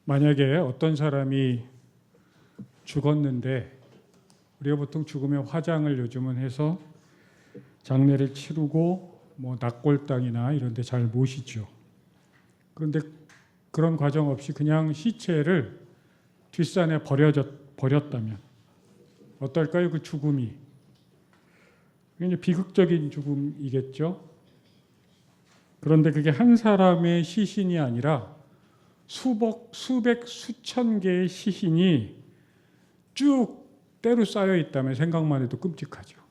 만약에 어떤 사람이 죽었는데 우리가 보통 죽으면 화장을 요즘은 해서 장례를 치르고 뭐 낙골당이나 이런 데 잘 모시죠. 그런데 그런 과정 없이 그냥 시체를 뒷산에 버렸다면 어떨까요? 그 죽음이. 굉장히 비극적인 죽음이겠죠. 그런데 그게 한 사람의 시신이 아니라 수백, 수천 개의 시신이 쭉 때로 쌓여 있다면 생각만 해도 끔찍하죠.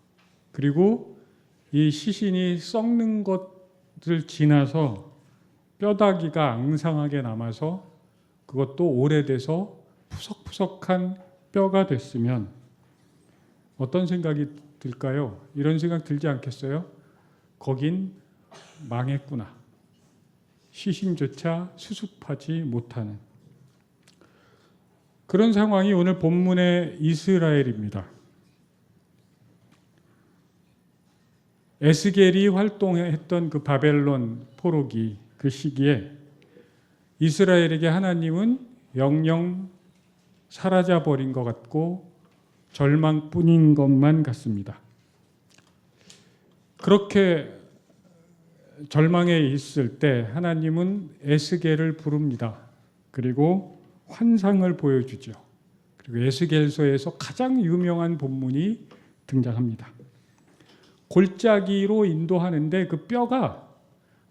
그리고 이 시신이 썩는 것을 지나서 뼈다귀가 앙상하게 남아서 그것도 오래돼서 푸석푸석한 뼈가 됐으면 어떤 생각이 들까요? 이런 생각 들지 않겠어요? 거긴 망했구나. 시신조차 수습하지 못하는 그런 상황이 오늘 본문의 이스라엘입니다. 에스겔이 활동했던 그 바벨론 포로기 그 시기에 이스라엘에게 하나님은 영영 사라져버린 것 같고 절망뿐인 것만 같습니다. 그렇게 절망에 있을 때 하나님은 에스겔을 부릅니다. 그리고 환상을 보여주죠. 그리고 에스겔서에서 가장 유명한 본문이 등장합니다. 골짜기로 인도하는데 그 뼈가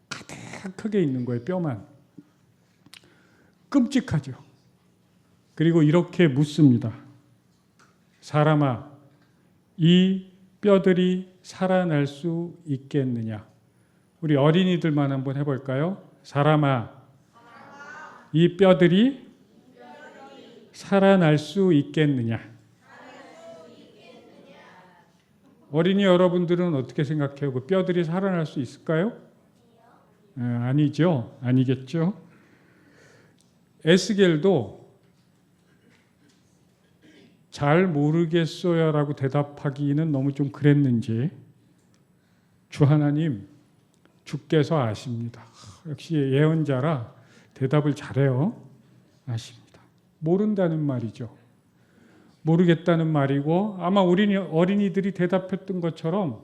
가득하게 있는 거예요. 뼈만. 끔찍하죠. 그리고 이렇게 묻습니다. 사람아, 이 뼈들이 살아날 수 있겠느냐? 우리 어린이들만 한번 해볼까요? 사람아, 이 뼈들이 살아날 수 있겠느냐? 어린이 여러분들은 어떻게 생각해요? 그 뼈들이 살아날 수 있을까요? 아니죠. 아니겠죠. 에스겔도 잘 모르겠어요 라고 대답하기는 너무 좀 그랬는지 주 하나님 주께서 아십니다. 역시 예언자라 대답을 잘해요. 아십니다. 모른다는 말이죠. 모르겠다는 말이고 아마 우리 어린이들이 대답했던 것처럼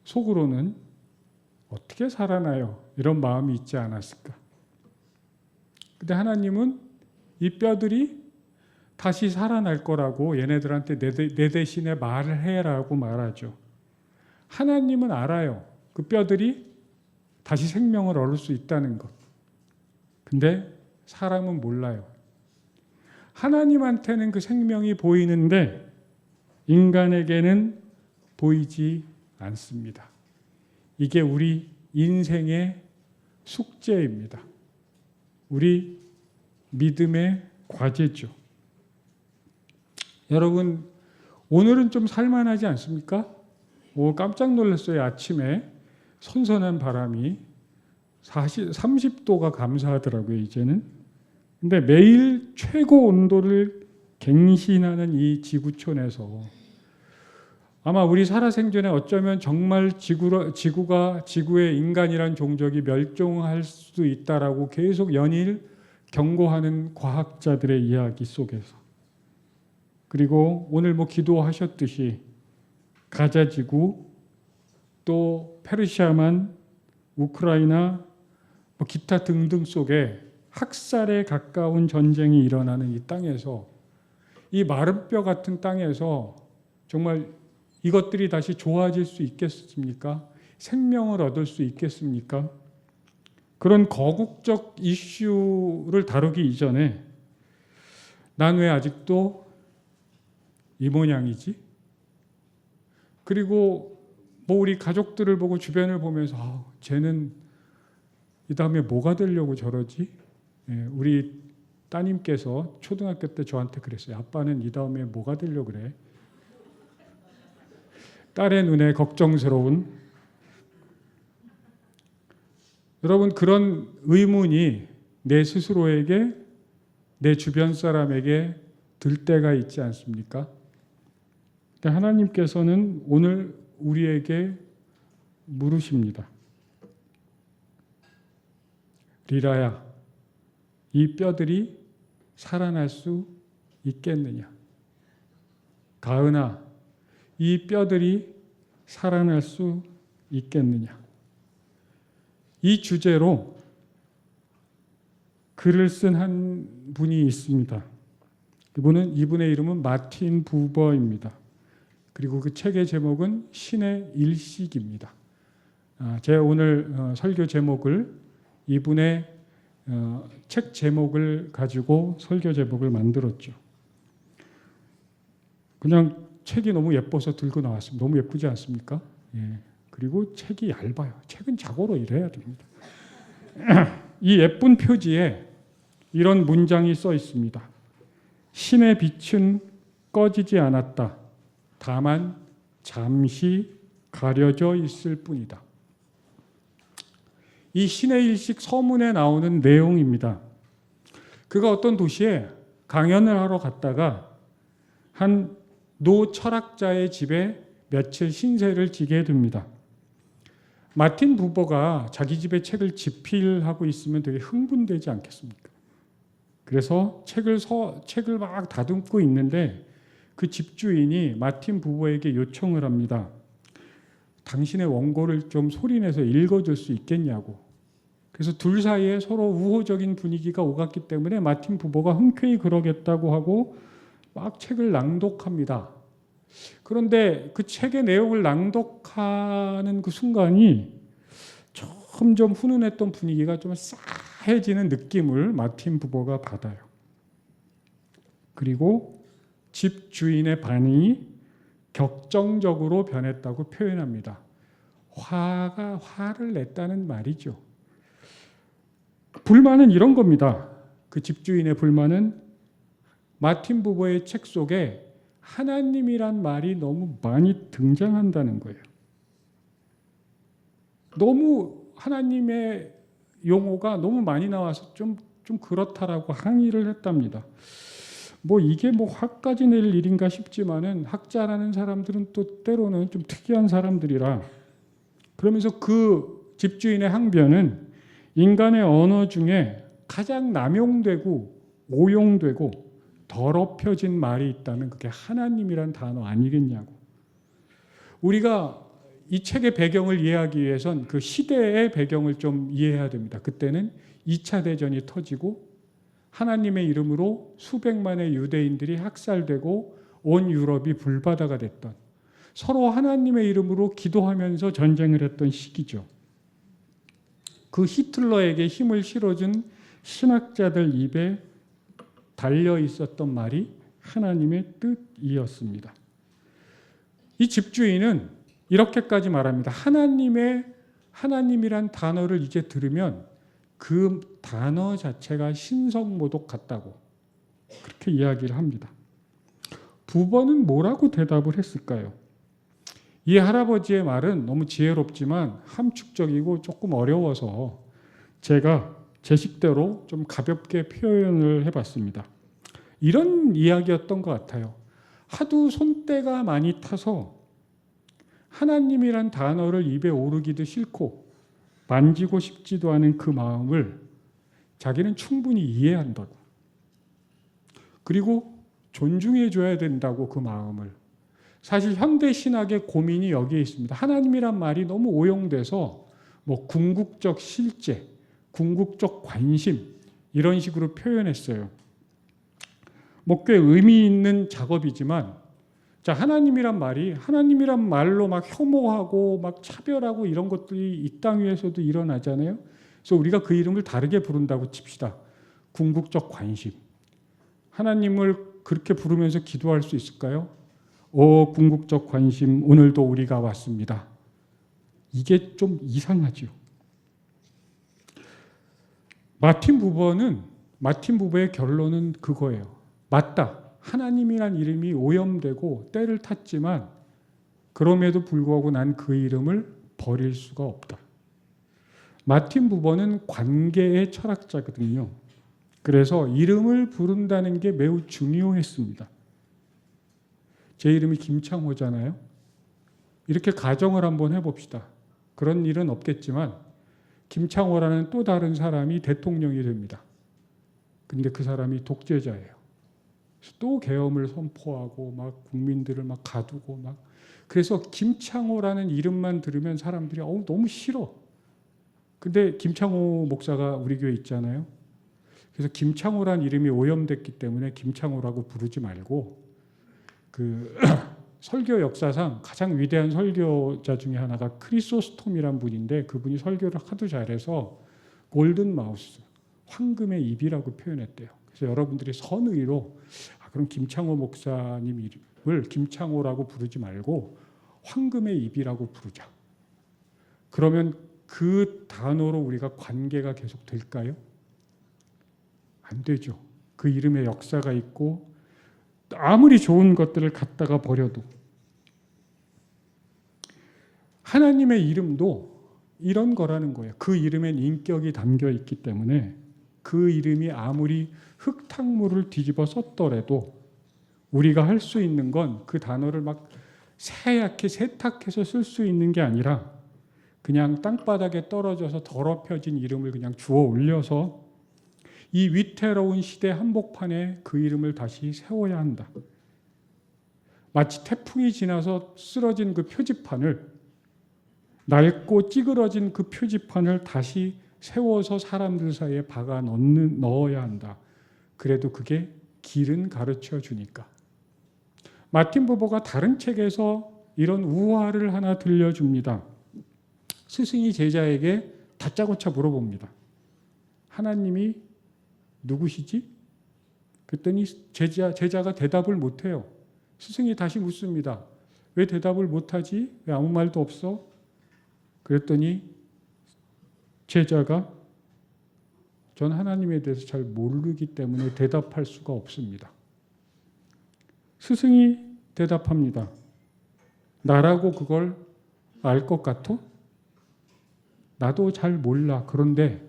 속으로는 어떻게 살아나요? 이런 마음이 있지 않았을까? 근데 하나님은 이 뼈들이 다시 살아날 거라고 얘네들한테 내 대신에 말을 해라고 말하죠. 하나님은 알아요. 그 뼈들이 다시 생명을 얻을 수 있다는 것. 근데 사람은 몰라요. 하나님한테는 그 생명이 보이는데 인간에게는 보이지 않습니다. 이게 우리 인생의 숙제입니다. 우리 믿음의 과제죠. 여러분, 오늘은 좀 살만하지 않습니까? 깜짝 놀랐어요. 아침에 선선한 바람이 30도가 감사하더라고요, 이제는. 근데 매일 최고 온도를 갱신하는 이 지구촌에서 아마 우리 살아생전에 어쩌면 정말 지구의 인간이란 종족이 멸종할 수도 있다라고 계속 연일 경고하는 과학자들의 이야기 속에서 그리고 오늘 기도하셨듯이 가자지구 또 페르시아만 우크라이나 기타 등등 속에 학살에 가까운 전쟁이 일어나는 이 땅에서 이 마른 뼈 같은 땅에서 정말 이것들이 다시 좋아질 수 있겠습니까? 생명을 얻을 수 있겠습니까? 그런 거국적 이슈를 다루기 이전에 난 왜 아직도 이 모양이지? 그리고 우리 가족들을 보고 주변을 보면서 쟤는 이 다음에 뭐가 되려고 저러지? 우리 따님께서 초등학교 때 저한테 그랬어요. 아빠는 이 다음에 뭐가 되려고 그래? 딸의 눈에 걱정스러운 여러분 그런 의문이 내 스스로에게 내 주변 사람에게 들 때가 있지 않습니까? 근데 하나님께서는 오늘 우리에게 물으십니다. 리라야, 이 뼈들이 살아날 수 있겠느냐? 가은아, 이 뼈들이 살아날 수 있겠느냐? 이 주제로 글을 쓴 한 분이 있습니다. 이분의 이름은 마틴 부버입니다. 그리고 그 책의 제목은 신의 일식입니다. 제가 오늘 설교 제목을 이분의 책 제목을 가지고 설교 제목을 만들었죠. 그냥 책이 너무 예뻐서 들고 나왔습니다. 너무 예쁘지 않습니까? 예. 그리고 책이 얇아요. 책은 자고로 이래야 됩니다. 이 예쁜 표지에 이런 문장이 써 있습니다. 신의 빛은 꺼지지 않았다. 다만 잠시 가려져 있을 뿐이다. 이 신의 일식 서문에 나오는 내용입니다. 그가 어떤 도시에 강연을 하러 갔다가 한 노 철학자의 집에 며칠 신세를 지게 됩니다. 마틴 부버가 자기 집에 책을 집필하고 있으면 되게 흥분되지 않겠습니까? 그래서 책을 막 다듬고 있는데 그 집주인이 마틴 부버에게 요청을 합니다. 당신의 원고를 좀 소리내서 읽어줄 수 있겠냐고. 그래서 둘 사이에 서로 우호적인 분위기가 오갔기 때문에 마틴 부버가 흔쾌히 그러겠다고 하고 막 책을 낭독합니다. 그런데 그 책의 내용을 낭독하는 그 순간이 점점 훈훈했던 분위기가 좀 싸해지는 느낌을 마틴 부버가 받아요. 그리고 집 주인의 반응이 격정적으로 변했다고 표현합니다. 화를 냈다는 말이죠. 불만은 이런 겁니다. 그 집주인의 불만은 마틴 부버의 책 속에 하나님이란 말이 너무 많이 등장한다는 거예요. 너무 하나님의 용어가 너무 많이 나와서 좀 그렇다라고 항의를 했답니다. 이게 화까지 낼 일인가 싶지만은 학자라는 사람들은 또 때로는 좀 특이한 사람들이라 그러면서 그 집주인의 항변은 인간의 언어 중에 가장 남용되고 오용되고 더럽혀진 말이 있다면 그게 하나님이란 단어 아니겠냐고. 우리가 이 책의 배경을 이해하기 위해선 그 시대의 배경을 좀 이해해야 됩니다. 그때는 2차 대전이 터지고 하나님의 이름으로 수백만의 유대인들이 학살되고 온 유럽이 불바다가 됐던, 서로 하나님의 이름으로 기도하면서 전쟁을 했던 시기죠. 그 히틀러에게 힘을 실어준 신학자들 입에 달려 있었던 말이 하나님의 뜻이었습니다. 이 집주인은 이렇게까지 말합니다. 하나님이란 단어를 이제 들으면 그 단어 자체가 신성모독 같다고 그렇게 이야기를 합니다. 부버는 뭐라고 대답을 했을까요? 이 할아버지의 말은 너무 지혜롭지만 함축적이고 조금 어려워서 제가 제 식대로 좀 가볍게 표현을 해봤습니다. 이런 이야기였던 것 같아요. 하도 손때가 많이 타서 하나님이란 단어를 입에 오르기도 싫고 만지고 싶지도 않은 그 마음을 자기는 충분히 이해한다고. 그리고 존중해줘야 된다고 그 마음을. 사실 현대신학의 고민이 여기에 있습니다. 하나님이란 말이 너무 오용돼서 궁극적 실제, 궁극적 관심 이런 식으로 표현했어요. 꽤 의미 있는 작업이지만 하나님이란 말로 막 혐오하고 막 차별하고 이런 것들이 이 땅 위에서도 일어나잖아요. 그래서 우리가 그 이름을 다르게 부른다고 칩시다. 궁극적 관심. 하나님을 그렇게 부르면서 기도할 수 있을까요? 오 궁극적 관심, 오늘도 우리가 왔습니다. 이게 좀 이상하죠. 마틴 부버의 결론은 그거예요. 맞다. 하나님이란 이름이 오염되고 때를 탔지만 그럼에도 불구하고 난 그 이름을 버릴 수가 없다. 마틴 부버는 관계의 철학자거든요. 그래서 이름을 부른다는 게 매우 중요했습니다. 제 이름이 김창호잖아요. 이렇게 가정을 한번 해봅시다. 그런 일은 없겠지만 김창호라는 또 다른 사람이 대통령이 됩니다. 근데 그 사람이 독재자예요. 또 계엄을 선포하고 막 국민들을 막 가두고 막. 그래서 김창호라는 이름만 들으면 사람들이 너무 싫어. 근데 김창호 목사가 우리 교회 있잖아요. 그래서 김창호라는 이름이 오염됐기 때문에 김창호라고 부르지 말고 그 설교 역사상 가장 위대한 설교자 중에 하나가 크리소스톰이란 분인데 그분이 설교를 하도 잘해서 골든 마우스, 황금의 입이라고 표현했대요. 그래서 여러분들이 선의로 그럼 김창호 목사님 이름을 김창호라고 부르지 말고 황금의 입이라고 부르자. 그러면 그 단어로 우리가 관계가 계속 될까요? 안 되죠. 그 이름에 역사가 있고 아무리 좋은 것들을 갖다가 버려도 하나님의 이름도 이런 거라는 거예요. 그 이름엔 인격이 담겨 있기 때문에 그 이름이 아무리 흙탕물을 뒤집어 썼더라도 우리가 할 수 있는 건 그 단어를 막 새하얗게 세탁해서 쓸 수 있는 게 아니라 그냥 땅바닥에 떨어져서 더럽혀진 이름을 그냥 주워 올려서 이 위태로운 시대 한복판에 그 이름을 다시 세워야 한다. 마치 태풍이 지나서 쓰러진 그 표지판을 낡고 찌그러진 그 표지판을 다시 세워서 사람들 사이에 박아 넣어야 한다. 그래도 그게 길은 가르쳐 주니까. 마틴 부버가 다른 책에서 이런 우화를 하나 들려줍니다. 스승이 제자에게 다짜고짜 물어봅니다. 하나님이 누구시지? 그랬더니 제자가 대답을 못해요. 스승이 다시 묻습니다. 왜 대답을 못하지? 왜 아무 말도 없어? 그랬더니 제자가 전 하나님에 대해서 잘 모르기 때문에 대답할 수가 없습니다. 스승이 대답합니다. 나라고 그걸 알 것 같아? 나도 잘 몰라. 그런데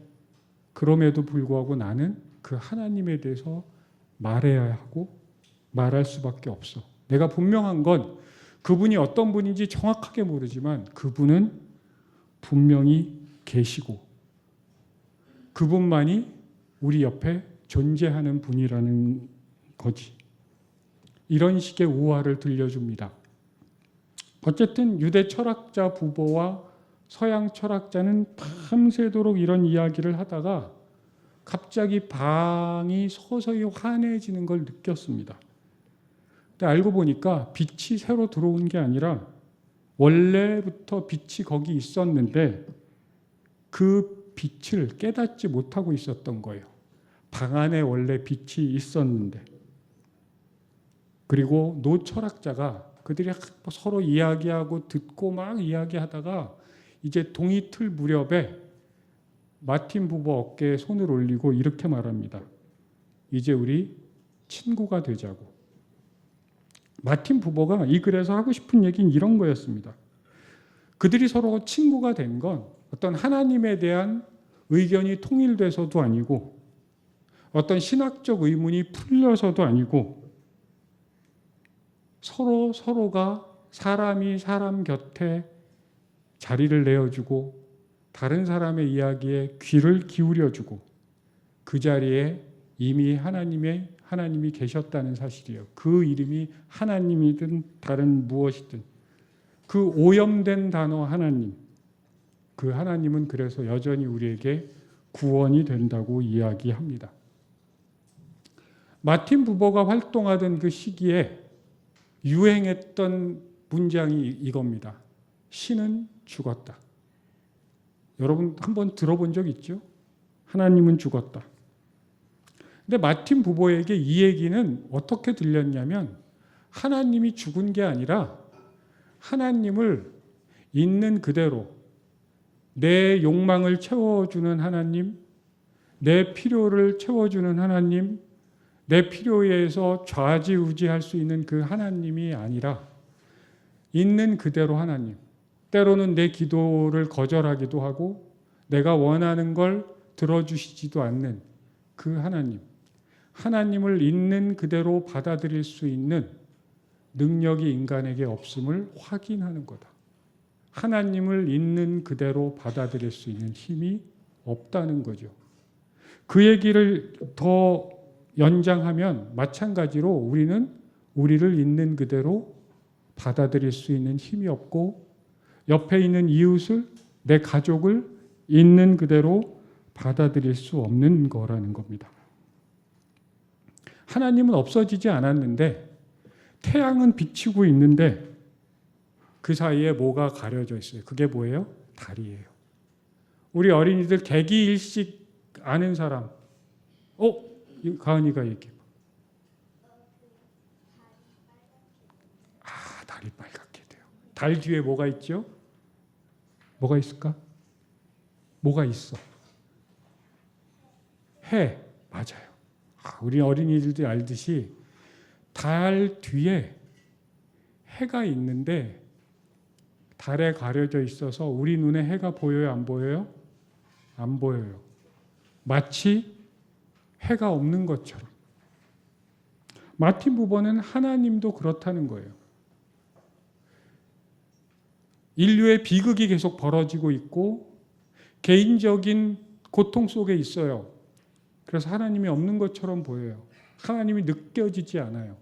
그럼에도 불구하고 나는 그 하나님에 대해서 말해야 하고 말할 수밖에 없어. 내가 분명한 건 그분이 어떤 분인지 정확하게 모르지만 그분은 분명히 계시고 그분만이 우리 옆에 존재하는 분이라는 거지. 이런 식의 우화를 들려줍니다. 어쨌든 유대 철학자 부보와 서양 철학자는 밤새도록 이런 이야기를 하다가 갑자기 방이 서서히 환해지는 걸 느꼈습니다. 근데 알고 보니까 빛이 새로 들어온 게 아니라 원래부터 빛이 거기 있었는데 그 빛을 깨닫지 못하고 있었던 거예요. 방 안에 원래 빛이 있었는데. 그리고 노철학자가 그들이 서로 이야기하고 듣고 막 이야기하다가 이제 동이 틀 무렵에 마틴 부버 어깨에 손을 올리고 이렇게 말합니다. 이제 우리 친구가 되자고. 마틴 부버가 이 글에서 하고 싶은 얘기는 이런 거였습니다. 그들이 서로 친구가 된 건 어떤 하나님에 대한 의견이 통일돼서도 아니고 어떤 신학적 의문이 풀려서도 아니고 서로가 사람이 사람 곁에 자리를 내어주고 다른 사람의 이야기에 귀를 기울여주고 그 자리에 이미 하나님이 계셨다는 사실이에요. 그 이름이 하나님이든 다른 무엇이든 그 오염된 단어 하나님, 그 하나님은 그래서 여전히 우리에게 구원이 된다고 이야기합니다. 마틴 부버가 활동하던 그 시기에 유행했던 문장이 이겁니다. 신은 죽었다. 여러분 한번 들어본 적 있죠? 하나님은 죽었다. 근데 마틴 부버에게 이 얘기는 어떻게 들렸냐면 하나님이 죽은 게 아니라 하나님을 있는 그대로 내 욕망을 채워주는 하나님, 내 필요를 채워주는 하나님, 내 필요에 의해서 좌지우지할 수 있는 그 하나님이 아니라 있는 그대로 하나님, 때로는 내 기도를 거절하기도 하고 내가 원하는 걸 들어주시지도 않는 그 하나님을 있는 그대로 받아들일 수 있는 능력이 인간에게 없음을 확인하는 거다. 하나님을 있는 그대로 받아들일 수 있는 힘이 없다는 거죠. 그 얘기를 더 연장하면 마찬가지로 우리는 우리를 있는 그대로 받아들일 수 있는 힘이 없고 옆에 있는 이웃을, 내 가족을 있는 그대로 받아들일 수 없는 거라는 겁니다. 하나님은 없어지지 않았는데 태양은 비치고 있는데 그 사이에 뭐가 가려져 있어요. 그게 뭐예요? 달이에요. 우리 어린이들 개기일식 아는 사람? 가은이가 얘기해. 달이 빨갛게 돼요. 달 뒤에 뭐가 있죠? 뭐가 있을까? 뭐가 있어? 해. 맞아요. 우리 어린이들도 알듯이 달 뒤에 해가 있는데 달에 가려져 있어서 우리 눈에 해가 보여요? 안 보여요? 안 보여요. 마치 해가 없는 것처럼. 마틴 부버는 하나님도 그렇다는 거예요. 인류의 비극이 계속 벌어지고 있고 개인적인 고통 속에 있어요. 그래서 하나님이 없는 것처럼 보여요. 하나님이 느껴지지 않아요.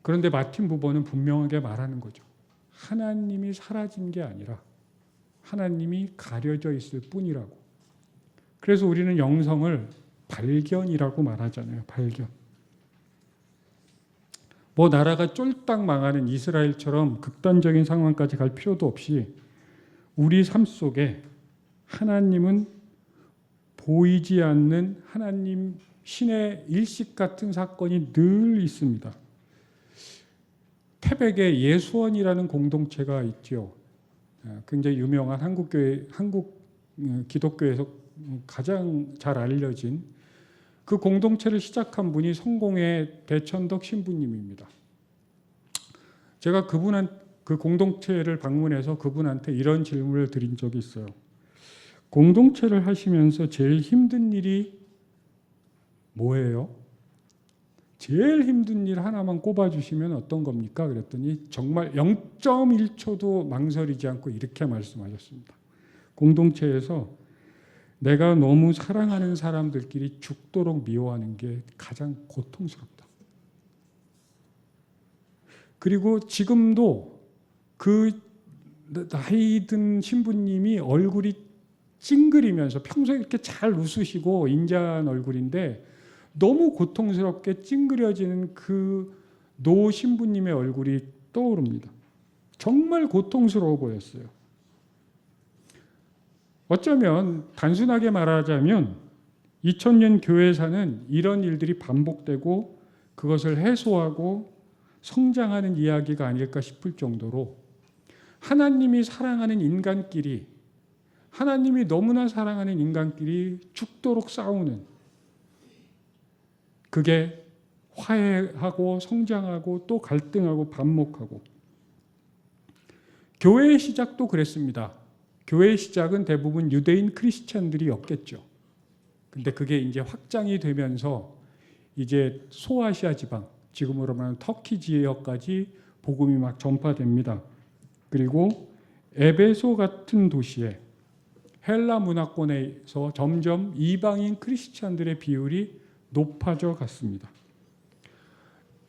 그런데 마틴 부버는 분명하게 말하는 거죠. 하나님이 사라진 게 아니라 하나님이 가려져 있을 뿐이라고. 그래서 우리는 영성을 발견이라고 말하잖아요. 발견. 뭐 나라가 쫄딱 망하는 이스라엘처럼 극단적인 상황까지 갈 필요도 없이 우리 삶 속에 하나님은 보이지 않는 하나님 신의 일식 같은 사건이 늘 있습니다. 태백에 예수원이라는 공동체가 있죠. 굉장히 유명한 한국 기독교에서 가장 잘 알려진 그 공동체를 시작한 분이 성공회 대천덕 신부님입니다. 제가 그 공동체를 방문해서 그분한테 이런 질문을 드린 적이 있어요. 공동체를 하시면서 제일 힘든 일이 뭐예요? 제일 힘든 일 하나만 꼽아주시면 어떤 겁니까? 그랬더니 정말 0.1초도 망설이지 않고 이렇게 말씀하셨습니다. 공동체에서 내가 너무 사랑하는 사람들끼리 죽도록 미워하는 게 가장 고통스럽다. 그리고 지금도 그 나이 든 신부님이 얼굴이 찡그리면서 평소에 이렇게 잘 웃으시고 인자한 얼굴인데 너무 고통스럽게 찡그려지는 그 노 신부님의 얼굴이 떠오릅니다. 정말 고통스러워 보였어요. 어쩌면 단순하게 말하자면 2000년 교회사는 이런 일들이 반복되고 그것을 해소하고 성장하는 이야기가 아닐까 싶을 정도로 하나님이 사랑하는 인간끼리, 하나님이 너무나 사랑하는 인간끼리 죽도록 싸우는, 그게 화해하고 성장하고 또 갈등하고 반목하고. 교회의 시작도 그랬습니다. 교회의 시작은 대부분 유대인 크리스찬들이었겠죠. 근데 그게 이제 확장이 되면서 이제 소아시아 지방, 지금으로 말하면 터키 지역까지 복음이 막 전파됩니다. 그리고 에베소 같은 도시에 헬라 문화권에서 점점 이방인 크리스찬들의 비율이 높아져 갔습니다.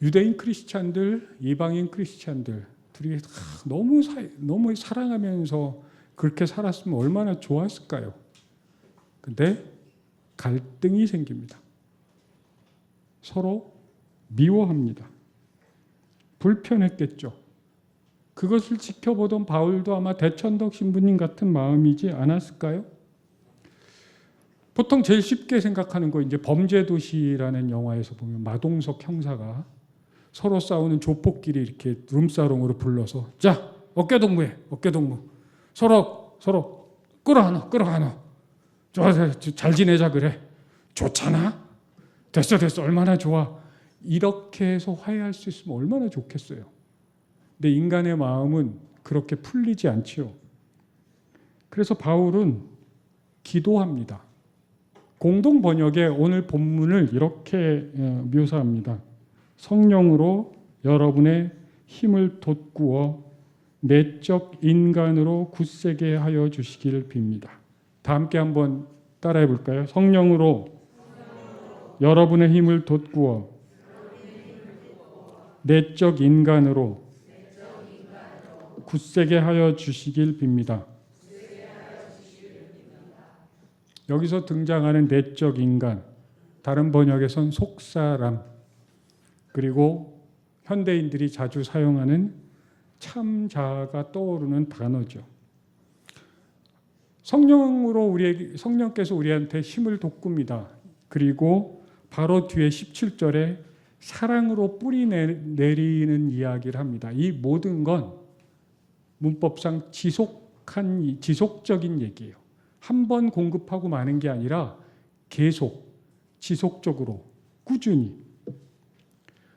유대인 크리스찬들, 이방인 크리스찬들 둘이 너무 사랑하면서 그렇게 살았으면 얼마나 좋았을까요? 근데 갈등이 생깁니다. 서로 미워합니다. 불편했겠죠. 그것을 지켜보던 바울도 아마 대천덕 신부님 같은 마음이지 않았을까요? 보통 제일 쉽게 생각하는 거 이제 범죄도시라는 영화에서 보면 마동석 형사가 서로 싸우는 조폭끼리 이렇게 룸사롱으로 불러서 자 어깨동무해 어깨동무 서로 끌어안아 좋아 잘 지내자 그래 좋잖아 됐어 얼마나 좋아 이렇게 해서 화해할 수 있으면 얼마나 좋겠어요. 근데 인간의 마음은 그렇게 풀리지 않지요. 그래서 바울은 기도합니다. 공동 번역에 오늘 본문을 이렇게 묘사합니다. 성령으로 여러분의 힘을 돋구어 내적 인간으로 굳세게 하여 주시기를 빕니다. 다 함께 한번 따라해 볼까요? 성령으로 여러분의 힘을 돋구어 내적 인간으로 굳세게 하여 주시길 빕니다. 여기서 등장하는 내적 인간, 다른 번역에선 속사람, 그리고 현대인들이 자주 사용하는 참자가 떠오르는 단어죠. 성령께서 우리한테 힘을 돋굽니다. 그리고 바로 뒤에 17절에 사랑으로 뿌리 내리는 이야기를 합니다. 이 모든 건 문법상 지속적인 얘기예요. 한 번 공급하고 마는 게 아니라 계속, 지속적으로, 꾸준히.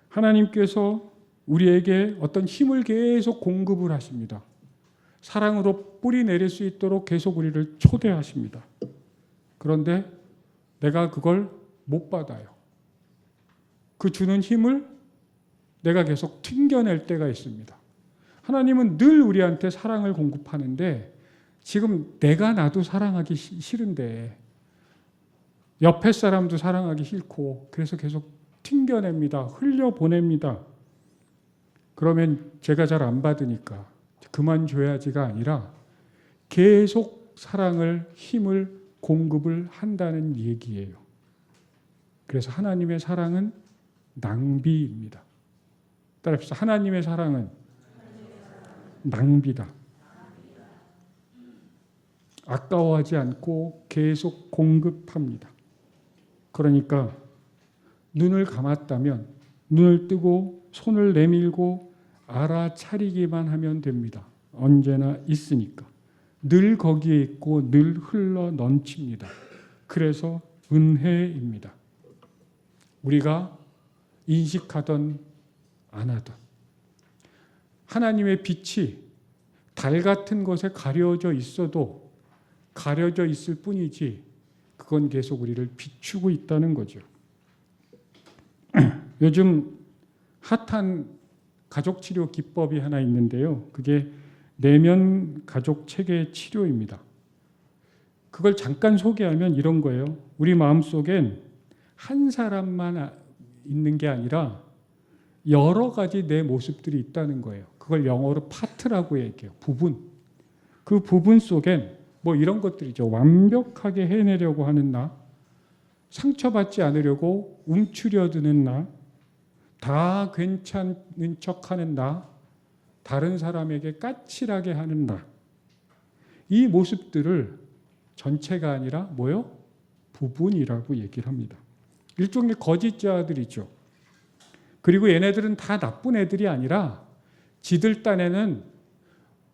하나님께서 우리에게 어떤 힘을 계속 공급을 하십니다. 사랑으로 뿌리 내릴 수 있도록 계속 우리를 초대하십니다. 그런데 내가 그걸 못 받아요. 그 주는 힘을 내가 계속 튕겨낼 때가 있습니다. 하나님은 늘 우리한테 사랑을 공급하는데 지금 내가 나도 사랑하기 싫은데 옆에 사람도 사랑하기 싫고 그래서 계속 튕겨냅니다. 흘려보냅니다. 그러면 제가 잘 안 받으니까 그만 줘야지가 아니라 계속 사랑을, 힘을 공급을 한다는 얘기예요. 그래서 하나님의 사랑은 낭비입니다. 따라합시다. 하나님의 사랑은 낭비다. 아까워하지 않고 계속 공급합니다. 그러니까 눈을 감았다면 눈을 뜨고 손을 내밀고 알아차리기만 하면 됩니다. 언제나 있으니까. 늘 거기에 있고 늘 흘러 넘칩니다. 그래서 은혜입니다. 우리가 인식하던 안 하던 하나님의 빛이 달 같은 것에 가려져 있어도 가려져 있을 뿐이지 그건 계속 우리를 비추고 있다는 거죠. 요즘 핫한 가족치료 기법이 하나 있는데요. 그게 내면 가족 체계 치료입니다. 그걸 잠깐 소개하면 이런 거예요. 우리 마음속엔 한 사람만 있는 게 아니라 여러 가지 내 모습들이 있다는 거예요. 그걸 영어로 파트라고 얘기해요. 부분. 그 부분 속엔 뭐 이런 것들이죠. 완벽하게 해내려고 하는 나, 상처받지 않으려고 움츠려드는 나, 다 괜찮은 척하는 나, 다른 사람에게 까칠하게 하는 나. 이 모습들을 전체가 아니라 뭐요? 부분이라고 얘기를 합니다. 일종의 거짓자들이죠. 그리고 얘네들은 다 나쁜 애들이 아니라 지들 딴에는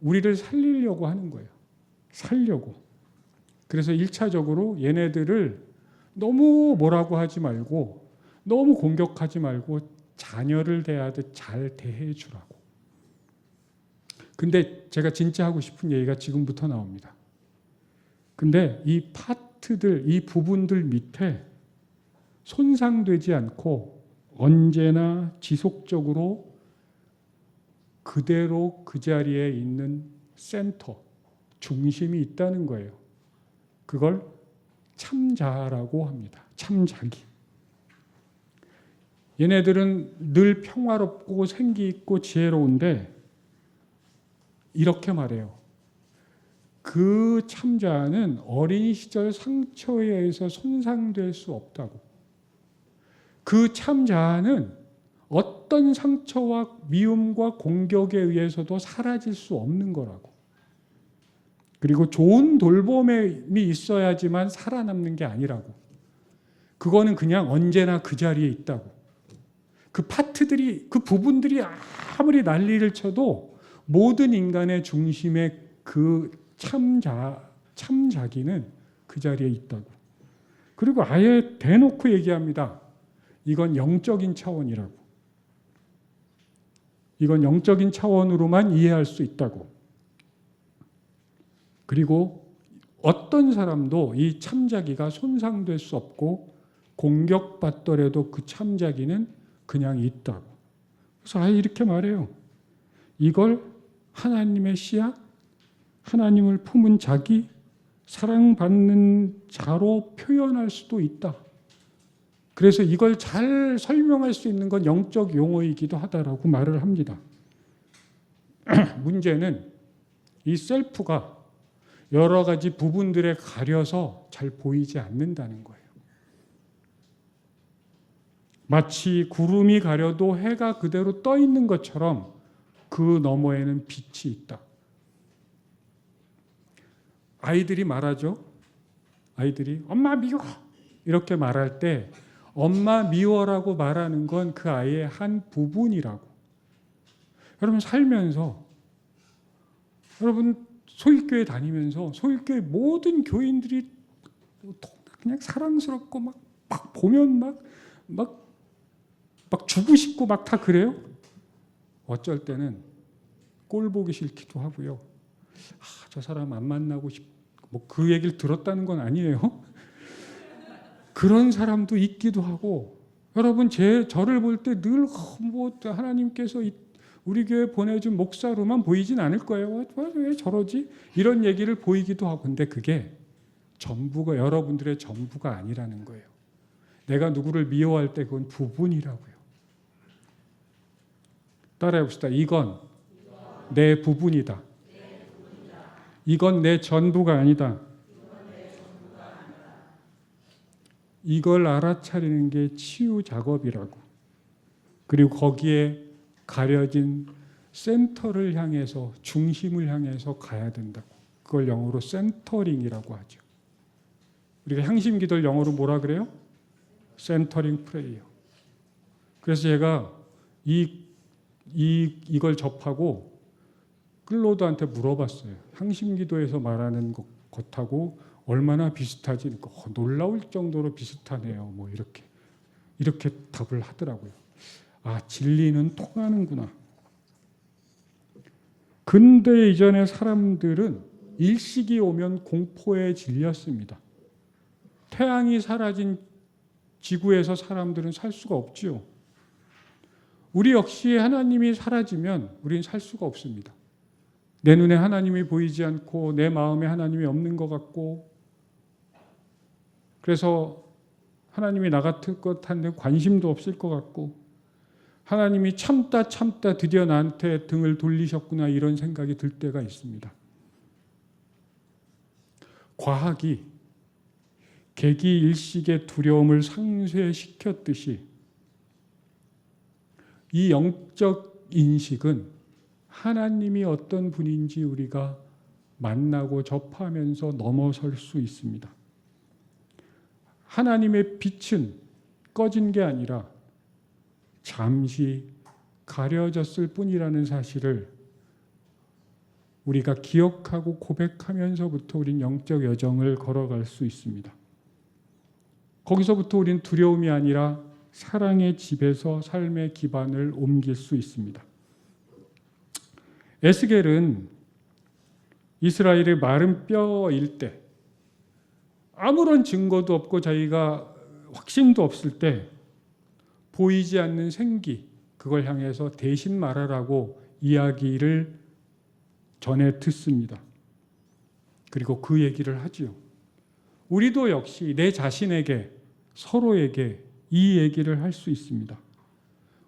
우리를 살리려고 하는 거예요. 살려고. 그래서 1차적으로 얘네들을 너무 뭐라고 하지 말고 너무 공격하지 말고 자녀를 대하듯 잘 대해주라고. 근데 제가 진짜 하고 싶은 얘기가 지금부터 나옵니다. 근데 이 파트들, 이 부분들 밑에 손상되지 않고 언제나 지속적으로 그대로 그 자리에 있는 센터, 중심이 있다는 거예요. 그걸 참자라고 합니다. 참자기. 얘네들은 늘 평화롭고 생기 있고 지혜로운데 이렇게 말해요. 그 참자는 어린 시절 상처에 의해서 손상될 수 없다고. 그 참자는 어떤 상처와 미움과 공격에 의해서도 사라질 수 없는 거라고. 그리고 좋은 돌봄이 있어야지만 살아남는 게 아니라고. 그거는 그냥 언제나 그 자리에 있다고. 그 파트들이, 그 부분들이 아무리 난리를 쳐도 모든 인간의 중심에 그 참자기는 그 자리에 있다고. 그리고 아예 대놓고 얘기합니다. 이건 영적인 차원이라고. 이건 영적인 차원으로만 이해할 수 있다고. 그리고 어떤 사람도 이 참자기가 손상될 수 없고 공격받더라도 그 참자기는 그냥 있다고. 그래서 아예 이렇게 말해요. 이걸 하나님의 씨앗, 하나님을 품은 자기, 사랑받는 자로 표현할 수도 있다. 그래서 이걸 잘 설명할 수 있는 건 영적 용어이기도 하다라고 말을 합니다. 문제는 이 셀프가 여러 가지 부분들에 가려서 잘 보이지 않는다는 거예요. 마치 구름이 가려도 해가 그대로 떠 있는 것처럼 그 너머에는 빛이 있다. 아이들이 말하죠. 아이들이 엄마 미워 이렇게 말할 때 엄마 미워라고 말하는 건 그 아이의 한 부분이라고. 여러분 살면서 여러분 소일교회 다니면서 소일교회 모든 교인들이 그냥 사랑스럽고 막 보면 막 주고 싶고 막 다 그래요? 어쩔 때는 꼴 보기 싫기도 하고요. 저 사람 안 만나고 뭐 그 얘기를 들었다는 건 아니에요. 그런 사람도 있기도 하고 여러분 저를 볼 때 늘 뭐 하나님께서 우리 교회 보내준 목사로만 보이진 않을 거예요. 왜 저러지? 이런 얘기를 보이기도 하고 근데 그게 전부가 여러분들의 전부가 아니라는 거예요. 내가 누구를 미워할 때 그건 부분이라고요. 따라해 봅시다. 이건 내 부분이다. 이건 내 전부가 아니다. 이걸 알아차리는 게 치유 작업이라고. 그리고 거기에 가려진 센터를 향해서 중심을 향해서 가야 된다고. 그걸 영어로 센터링이라고 하죠. 우리가 향심 기도를 영어로 뭐라 그래요? 센터링 프레이어. 그래서 제가 이걸 접하고 클로드한테 물어봤어요. 향심 기도에서 말하는 것하고 얼마나 비슷하지? 놀라울 정도로 비슷하네요. 뭐 이렇게 답을 하더라고요. 진리는 통하는구나. 근대 이전의 사람들은 일식이 오면 공포에 질렸습니다. 태양이 사라진 지구에서 사람들은 살 수가 없지요. 우리 역시 하나님이 사라지면 우리는 살 수가 없습니다. 내 눈에 하나님이 보이지 않고 내 마음에 하나님이 없는 것 같고 그래서 하나님이 나 같을 것 한데 관심도 없을 것 같고 하나님이 참다 드디어 나한테 등을 돌리셨구나 이런 생각이 들 때가 있습니다. 과학이 개기 일식의 두려움을 상쇄시켰듯이 이 영적 인식은 하나님이 어떤 분인지 우리가 만나고 접하면서 넘어설 수 있습니다. 하나님의 빛은 꺼진 게 아니라 잠시 가려졌을 뿐이라는 사실을 우리가 기억하고 고백하면서부터 우린 영적 여정을 걸어갈 수 있습니다. 거기서부터 우린 두려움이 아니라 사랑의 집에서 삶의 기반을 옮길 수 있습니다. 에스겔은 이스라엘의 마른 뼈일 때 아무런 증거도 없고 자기가 확신도 없을 때 보이지 않는 생기 그걸 향해서 대신 말하라고 이야기를 전해 듣습니다. 그리고 그 얘기를 하지요. 우리도 역시 내 자신에게 서로에게 이 얘기를 할 수 있습니다.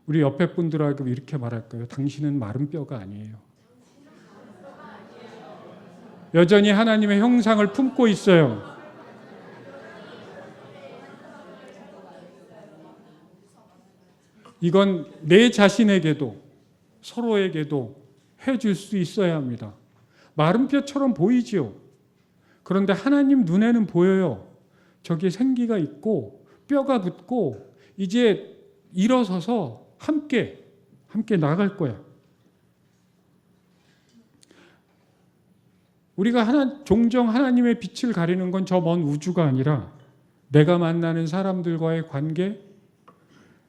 우리 옆에 분들하고 이렇게 말할까요? 당신은 마른 뼈가 아니에요. 여전히 하나님의 형상을 품고 있어요. 이건 내 자신에게도 서로에게도 해줄 수 있어야 합니다. 마른 뼈처럼 보이지요. 그런데 하나님 눈에는 보여요. 저기 생기가 있고 뼈가 붙고 이제 일어서서 함께 나갈 거야. 우리가 종종 하나님의 빛을 가리는 건 저 먼 우주가 아니라 내가 만나는 사람들과의 관계,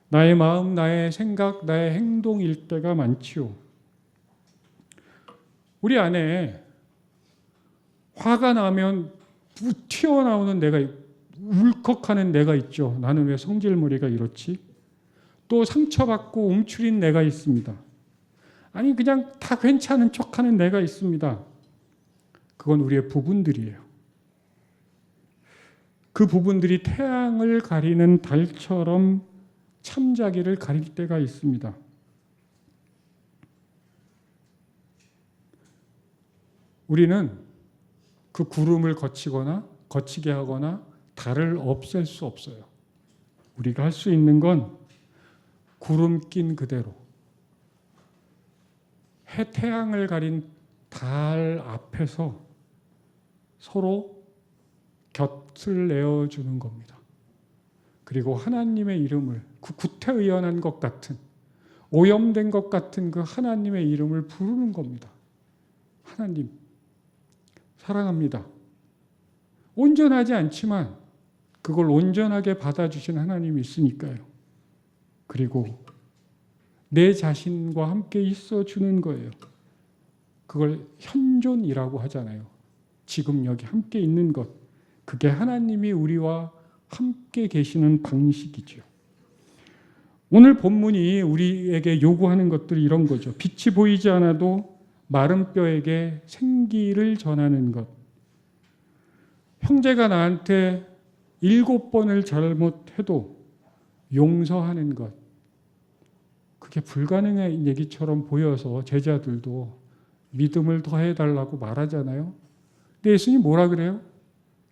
나의 마음, 나의 생각, 나의 행동일 때가 많지요. 우리 안에 화가 나면 튀어나오는 내가, 울컥하는 내가 있죠. 나는 왜 성질머리가 이렇지? 또 상처받고 움츠린 내가 있습니다. 아니 그냥 다 괜찮은 척하는 내가 있습니다. 그건 우리의 부분들이에요. 그 부분들이 태양을 가리는 달처럼 참자기를 가릴 때가 있습니다. 우리는 그 구름을 거치게 하거나 달을 없앨 수 없어요. 우리가 할 수 있는 건 구름 낀 그대로 태양을 가린 달 앞에서 서로 곁을 내어주는 겁니다. 그리고 하나님의 이름을, 그 구태의연한 것 같은, 오염된 것 같은 그 하나님의 이름을 부르는 겁니다. 하나님, 사랑합니다. 온전하지 않지만 그걸 온전하게 받아주신 하나님이 있으니까요. 그리고 내 자신과 함께 있어주는 거예요. 그걸 현존이라고 하잖아요. 지금 여기 함께 있는 것. 그게 하나님이 우리와 함께 계시는 방식이죠. 오늘 본문이 우리에게 요구하는 것들이 이런 거죠. 빛이 보이지 않아도 마른 뼈에게 생기를 전하는 것. 형제가 나한테 7번을 잘못해도 용서하는 것. 그게 불가능한 얘기처럼 보여서 제자들도 믿음을 더해달라고 말하잖아요. 근데 예수님이 뭐라 그래요?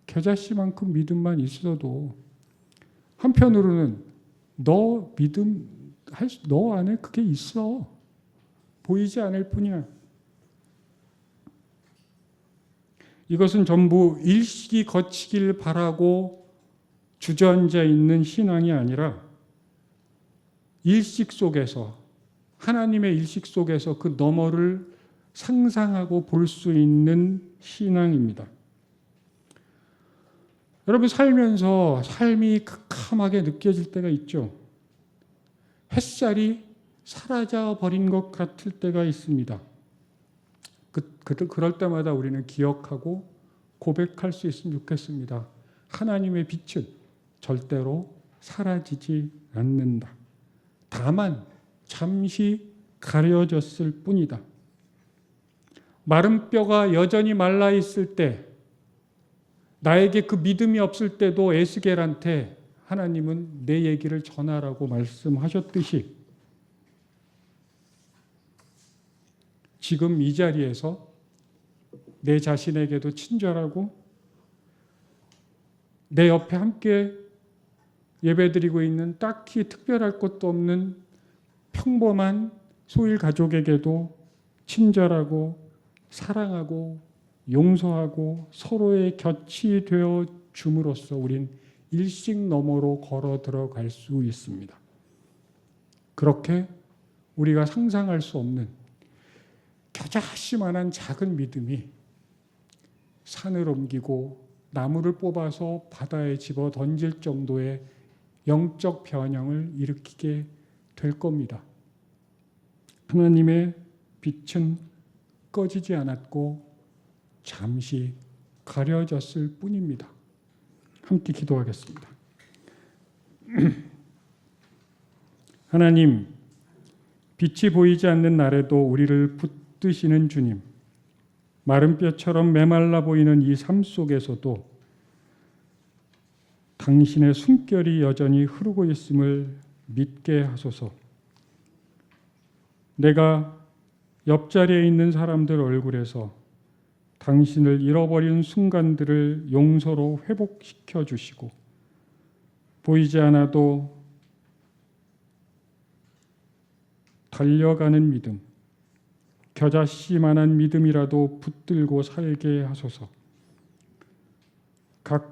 겨자씨만큼 믿음만 있어도, 한편으로는 너 안에 그게 있어. 보이지 않을 뿐이야. 이것은 전부 일식이 거치길 바라고 주저앉아 있는 신앙이 아니라 일식 속에서, 하나님의 일식 속에서 그 너머를 상상하고 볼 수 있는 신앙입니다. 여러분, 살면서 삶이 캄캄하게 느껴질 때가 있죠. 햇살이 사라져 버린 것 같을 때가 있습니다. 그럴 때마다 우리는 기억하고 고백할 수 있으면 좋겠습니다. 하나님의 빛은 절대로 사라지지 않는다. 다만 잠시 가려졌을 뿐이다. 마른 뼈가 여전히 말라 있을 때, 나에게 그 믿음이 없을 때도 에스겔한테 하나님은 내 얘기를 전하라고 말씀하셨듯이, 지금 이 자리에서 내 자신에게도 친절하고 내 옆에 함께 예배드리고 있는 딱히 특별할 것도 없는 평범한 소일 가족에게도 친절하고 사랑하고 용서하고 서로의 곁이 되어 줌으로써 우린 일식 너머로 걸어 들어갈 수 있습니다. 그렇게 우리가 상상할 수 없는 겨자씨만한 작은 믿음이 산을 옮기고 나무를 뽑아서 바다에 집어 던질 정도의 영적 변형을 일으키게 될 겁니다. 하나님의 빛은 꺼지지 않았고 잠시 가려졌을 뿐입니다. 함께 기도하겠습니다. 하나님, 빛이 보이지 않는 날에도 우리를 붙드시는 주님, 마른 뼈처럼 메말라 보이는 이 삶 속에서도 당신의 숨결이 여전히 흐르고 있음을 믿게 하소서. 내가 옆자리에 있는 사람들 얼굴에서 당신을 잃어버린 순간들을 용서로 회복시켜 주시고, 보이지 않아도 달려가는 믿음, 겨자씨만한 믿음이라도 붙들고 살게 하소서.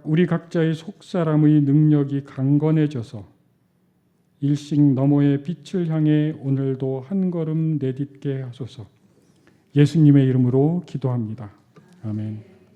우리 각자의 속사람의 능력이 강건해져서 일식 너머의 빛을 향해 오늘도 한 걸음 내딛게 하소서. 예수님의 이름으로 기도합니다. 아멘.